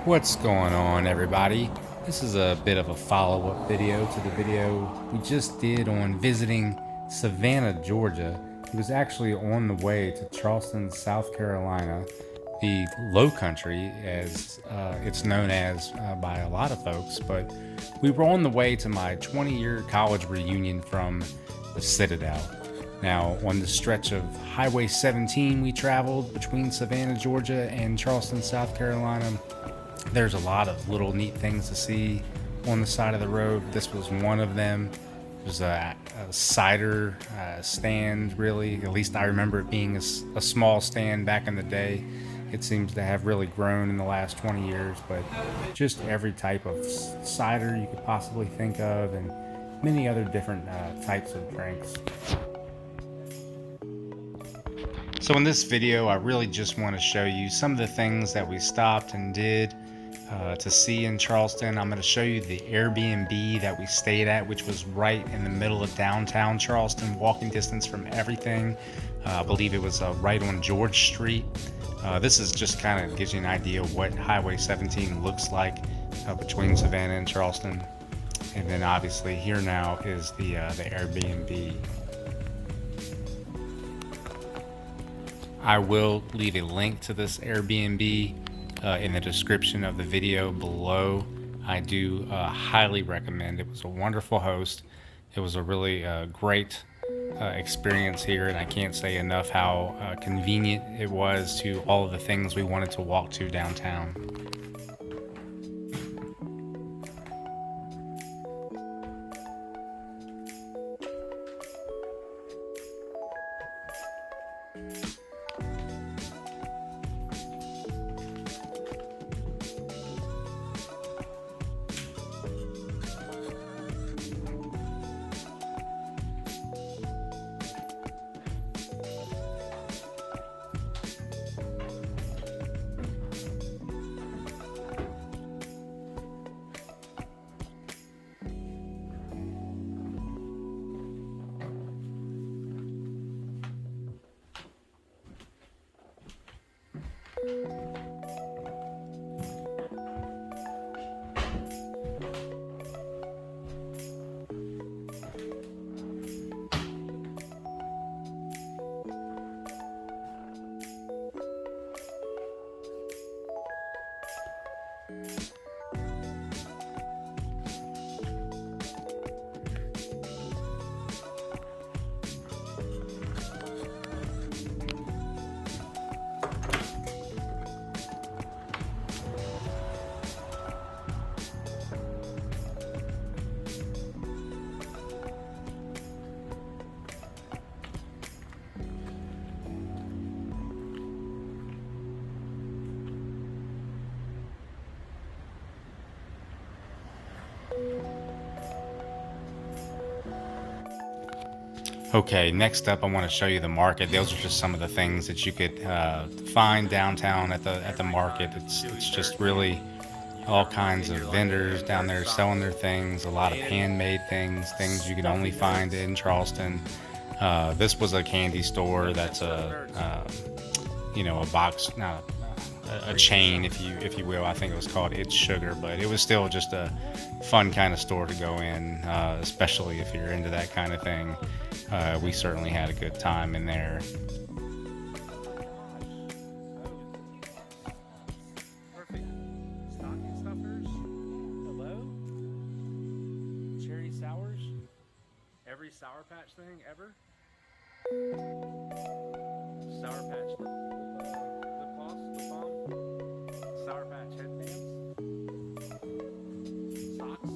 What's going on, everybody? This is a bit of a follow-up video to the video we just did on visiting Savannah, Georgia. It was actually on the way to Charleston, South Carolina, the Low Country, as it's known as by a lot of folks. But we were on the way to my 20-year college reunion from the Citadel. Now, on the stretch of Highway 17 we traveled between Savannah, Georgia and Charleston, South Carolina, there's a lot of little neat things to see on the side of the road. This was one of them. It was a cider stand, really. At least I remember it being a small stand back in the day. It seems to have really grown in the last 20 years, but just every type of cider you could possibly think of, and many other different types of drinks. So in this video, I really just want to show you some of the things that we stopped and did to see in Charleston. I'm going to show you the Airbnb that we stayed at, which was right in the middle of downtown Charleston, walking distance from everything. I believe it was right on George Street. This is just kind of gives you an idea of what Highway 17 looks like between Savannah and Charleston. And then obviously here now is the Airbnb. I will leave a link to this Airbnb in the description of the video below. I do highly recommend it. It was a wonderful host. It was a really great experience here, and I can't say enough how convenient it was to all of the things we wanted to walk to downtown. Okay, next up I want to show you the market. Those are just some of the things that you could find downtown at the market. It's just really all kinds of vendors down there selling their things, a lot of handmade things you can only find in Charleston. This was a candy store that's a box, not a chain, if you will. I think it was called It's Sugar, but it was still just a fun kind of store to go in, especially if you're into that kind of thing. We certainly had a good time in there. Perfect. Stocking stuffers. Hello. Cherry sours. Every Sour Patch thing ever. Sour Patch lip gloss, lip balm. Sour Patch headbands. Socks.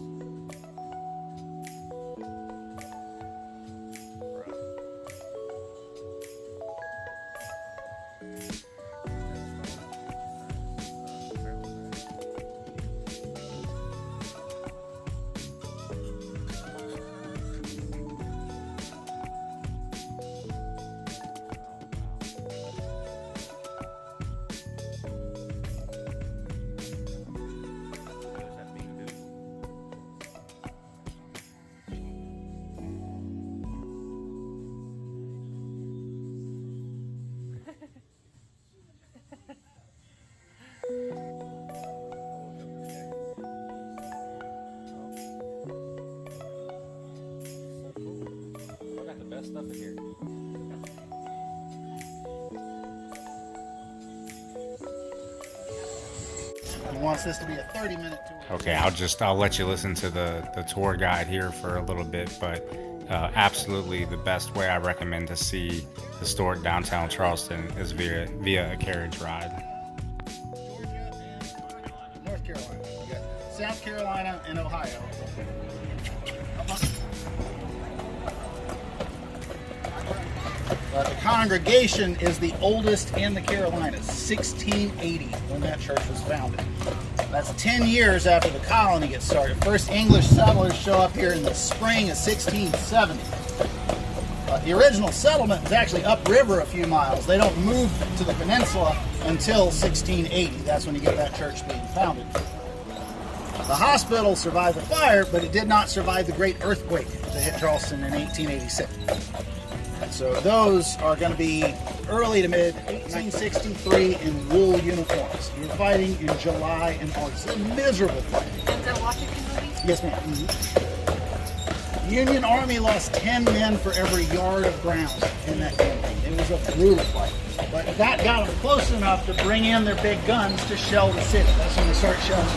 wants this to be a 30-minute tour. Okay, I'll let you listen to the tour guide here for a little bit, but absolutely the best way I recommend to see historic downtown Charleston is via a carriage ride. North Carolina, we got South Carolina and Ohio. The congregation is the oldest in the Carolinas, 1680 when that church was founded. That's 10 years after the colony gets started. First English settlers show up here in the spring of 1670. The original settlement was actually upriver a few miles. They don't move to the peninsula until 1680. That's when you get that church being founded. The hospital survived the fire, but it did not survive the great earthquake that hit Charleston in 1886. So those are going to be early to mid 1863 in wool uniforms. You're fighting in July and August. It's a miserable fight. Denzel Washington movie? Yes, ma'am. Mm-hmm. The Union Army lost 10 men for every yard of ground in that campaign. It was a brutal fight. But that got them close enough to bring in their big guns to shell the city. That's when they start shelling.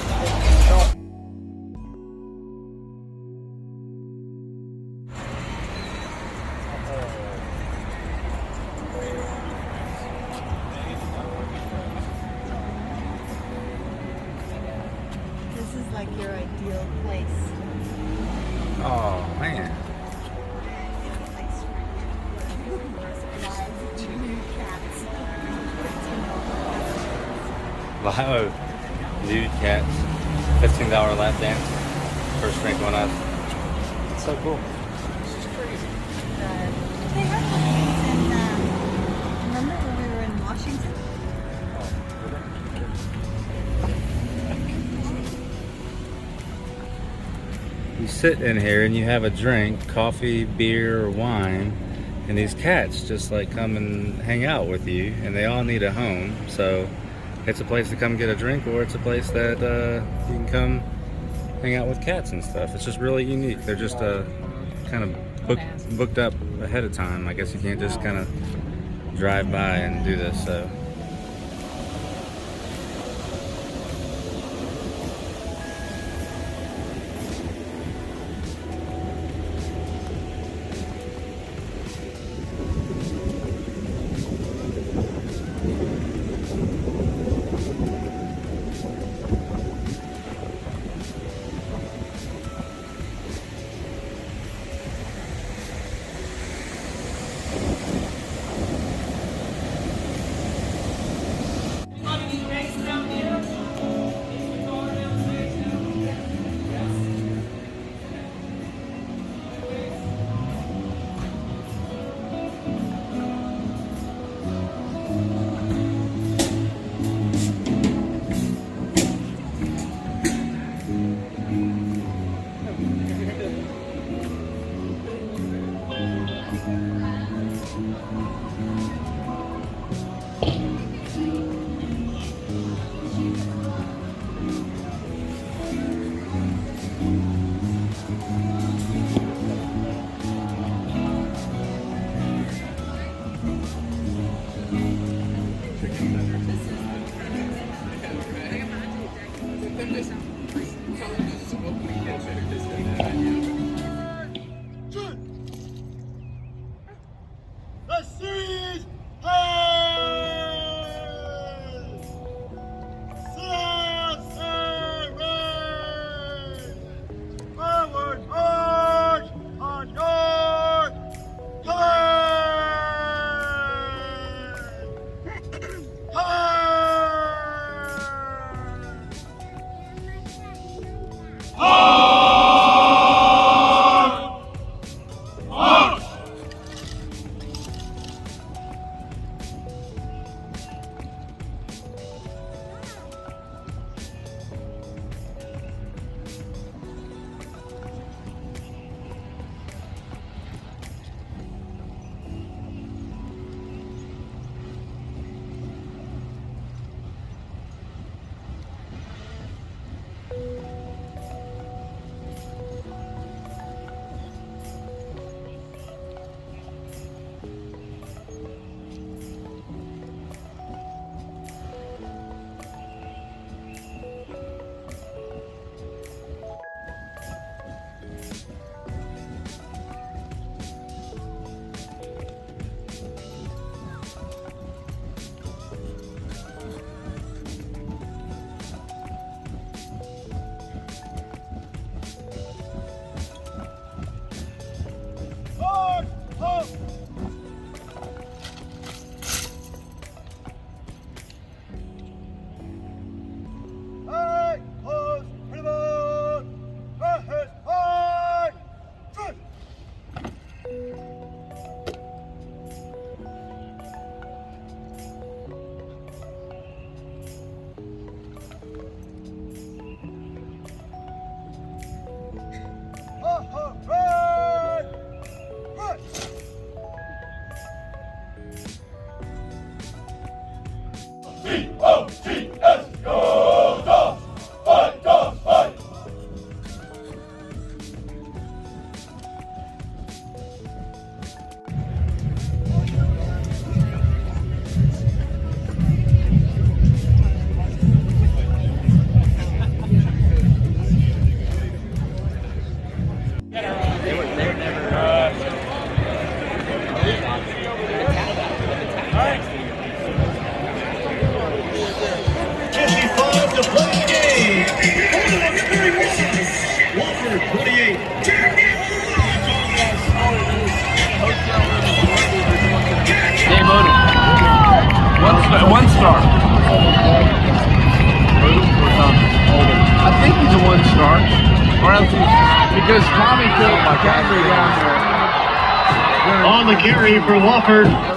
This is like your ideal place. Oh man. Wow, nude cats, $15 lap dance, first drink on us. It's so cool. They have these in, remember when we were in Washington? You sit in here and you have a drink, coffee, beer, or wine, and these cats just like come and hang out with you, and they all need a home. So it's a place to come get a drink, or it's a place that you can come hang out with cats and stuff. It's just really unique. They're just kind of booked up ahead of time. I guess you can't just kind of drive by and do this. So. Oh! One star. I think he's a 1 star. Or else because Tommy killed my carry down there. On the carry for Wofford.